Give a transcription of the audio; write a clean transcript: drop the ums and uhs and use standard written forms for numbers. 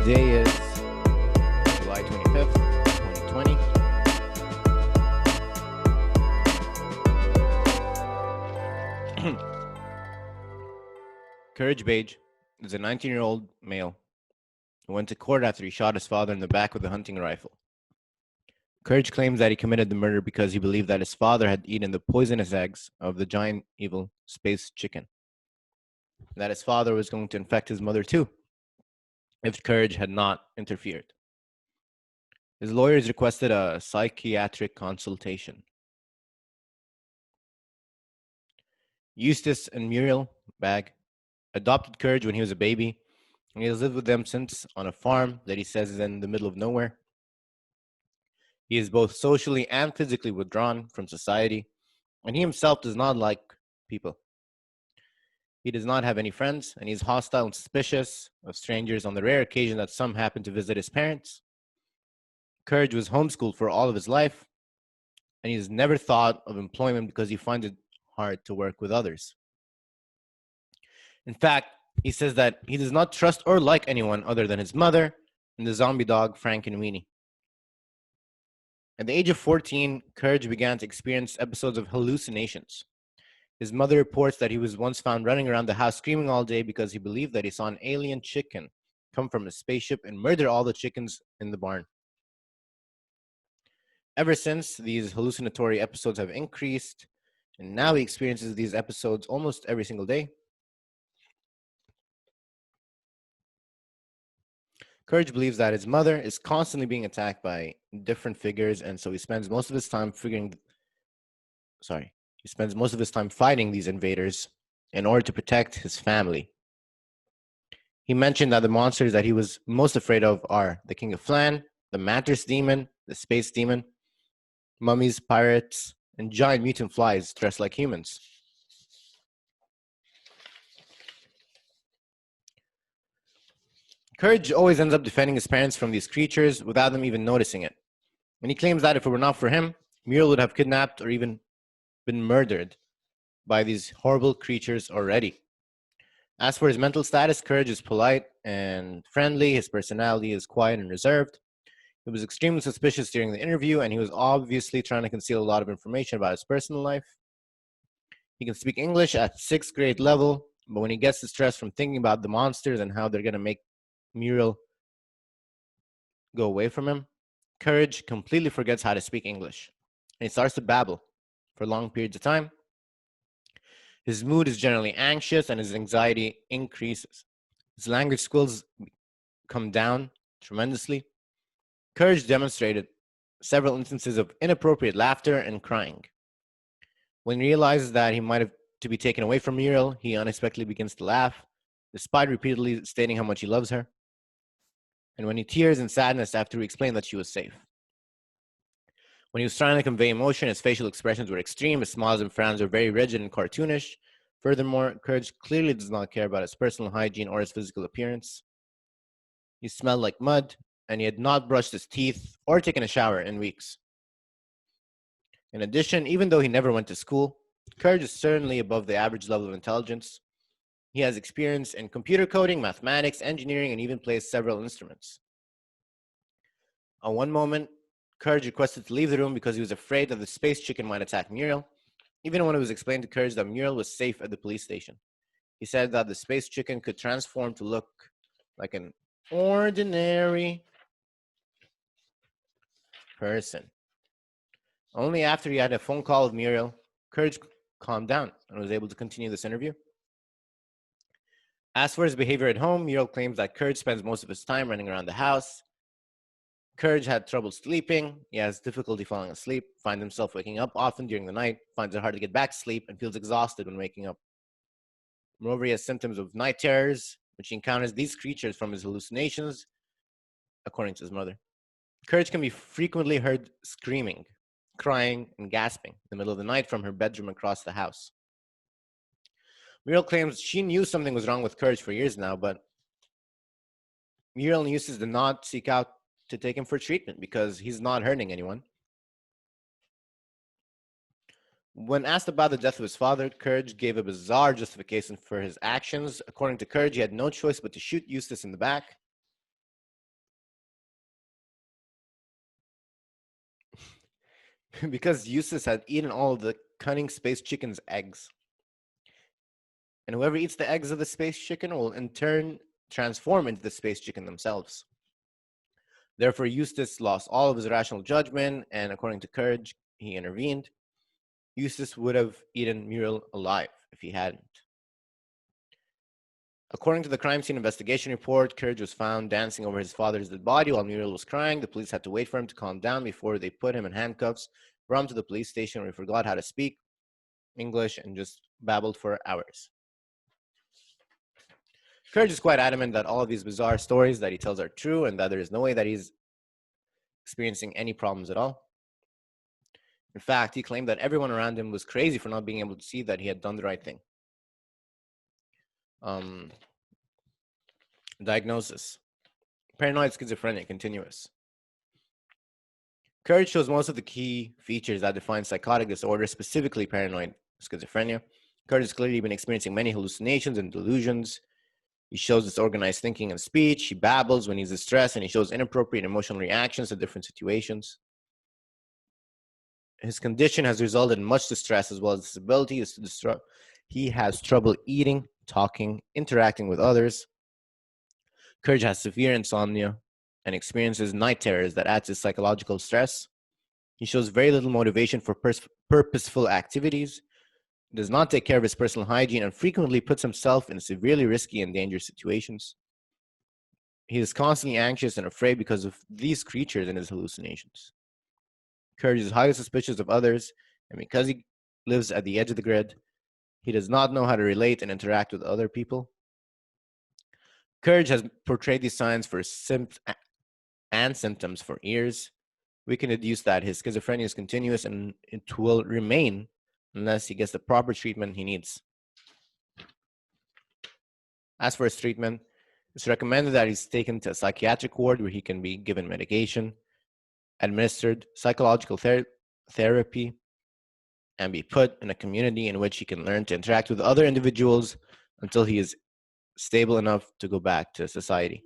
Today is July 25th, 2020. Courage Page is a 19-year-old male who went to court after he shot his father in the back with a hunting rifle. Courage claims that he committed the murder because he believed that his father had eaten the poisonous eggs of the giant evil space chicken, and that his father was going to infect his mother too if Courage had not interfered. His lawyers requested a psychiatric consultation. Eustace and Muriel Bagg adopted Courage when he was a baby, and he has lived with them since on a farm that he says is in the middle of nowhere. He is both socially and physically withdrawn from society, and he himself does not like people. He does not have any friends, and he is hostile and suspicious of strangers on the rare occasion that some happen to visit his parents. Courage was homeschooled for all of his life, and he has never thought of employment because he finds it hard to work with others. In fact, he says that he does not trust or like anyone other than his mother and the zombie dog Frank and Weenie. At the age of 14, Courage began to experience episodes of hallucinations. His mother reports that he was once found running around the house screaming all day because he believed that he saw an alien chicken come from a spaceship and murder all the chickens in the barn. Ever since, these hallucinatory episodes have increased, and now he experiences these episodes almost every single day. Courage believes that his mother is constantly being attacked by different figures, and so he spends most of his time fighting these invaders in order to protect his family. He mentioned that the monsters that he was most afraid of are the King of Flan, the Mattress Demon, the Space Demon, mummies, pirates, and giant mutant flies dressed like humans. Courage always ends up defending his parents from these creatures without them even noticing it. And he claims that if it were not for him, Muriel would have kidnapped or even been murdered by these horrible creatures already. As for his mental status, Courage is polite and friendly. His personality is quiet and reserved. He was extremely suspicious during the interview, and he was obviously trying to conceal a lot of information about his personal life. He can speak English at 6th grade level, but when he gets distressed from thinking about the monsters and how they're going to make Muriel go away from him, Courage completely forgets how to speak English, and he starts to babble for long periods of time. His mood is generally anxious, and his anxiety increases. His language skills come down tremendously. Courage demonstrated several instances of inappropriate laughter and crying. When he realizes that he might have to be taken away from Muriel, he unexpectedly begins to laugh, despite repeatedly stating how much he loves her. And when he tears in sadness after he explained that she was safe. When he was trying to convey emotion, his facial expressions were extreme. His smiles and frowns were very rigid and cartoonish. Furthermore, Courage clearly does not care about his personal hygiene or his physical appearance. He smelled like mud, and he had not brushed his teeth or taken a shower in weeks. In addition, even though he never went to school, Courage is certainly above the average level of intelligence. He has experience in computer coding, mathematics, engineering, and even plays several instruments. On one moment, Courage requested to leave the room because he was afraid that the space chicken might attack Muriel, even when it was explained to Courage that Muriel was safe at the police station. He said that the space chicken could transform to look like an ordinary person. Only after he had a phone call with Muriel, Courage calmed down and was able to continue this interview. As for his behavior at home, Muriel claims that Courage spends most of his time running around the house. Courage had trouble sleeping. He has difficulty falling asleep, finds himself waking up often during the night, finds it hard to get back to sleep, and feels exhausted when waking up. Moreover, he has symptoms of night terrors, which he encounters these creatures from his hallucinations, according to his mother. Courage can be frequently heard screaming, crying, and gasping in the middle of the night from her bedroom across the house. Muriel claims she knew something was wrong with Courage for years now, but Muriel and Eustace did not seek out to take him for treatment because he's not hurting anyone. When asked about the death of his father, Courage gave a bizarre justification for his actions. According to Courage, he had no choice but to shoot Eustace in the back. because Eustace had eaten all of the cunning space chicken's eggs. And whoever eats the eggs of the space chicken will in turn transform into the space chicken themselves. Therefore, Eustace lost all of his rational judgment, and according to Courage, he intervened. Eustace would have eaten Muriel alive if he hadn't. According to the crime scene investigation report, Courage was found dancing over his father's dead body while Muriel was crying. The police had to wait for him to calm down before they put him in handcuffs, brought him to the police station where he forgot how to speak English and just babbled for hours. Courage is quite adamant that all of these bizarre stories that he tells are true and that there is no way that he's experiencing any problems at all. In fact, he claimed that everyone around him was crazy for not being able to see that he had done the right thing. Diagnosis: paranoid schizophrenia, continuous. Courage shows most of the key features that define psychotic disorder, specifically paranoid schizophrenia. Courage has clearly been experiencing many hallucinations and delusions. He shows disorganized thinking and speech. He babbles when he's distressed, and he shows inappropriate emotional reactions to different situations. His condition has resulted in much distress as well as disability. He has trouble eating, talking, interacting with others. Courage has severe insomnia and experiences night terrors that add to psychological stress. He shows very little motivation for purposeful activities, does not take care of his personal hygiene, and frequently puts himself in severely risky and dangerous situations. He is constantly anxious and afraid because of these creatures in his hallucinations. Courage is highly suspicious of others, and because he lives at the edge of the grid, he does not know how to relate and interact with other people. Courage has portrayed these signs and symptoms for years. We can deduce that his schizophrenia is continuous and it will remain unless he gets the proper treatment he needs. As for his treatment, it's recommended that he's taken to a psychiatric ward where he can be given medication, administered psychological therapy, and be put in a community in which he can learn to interact with other individuals until he is stable enough to go back to society.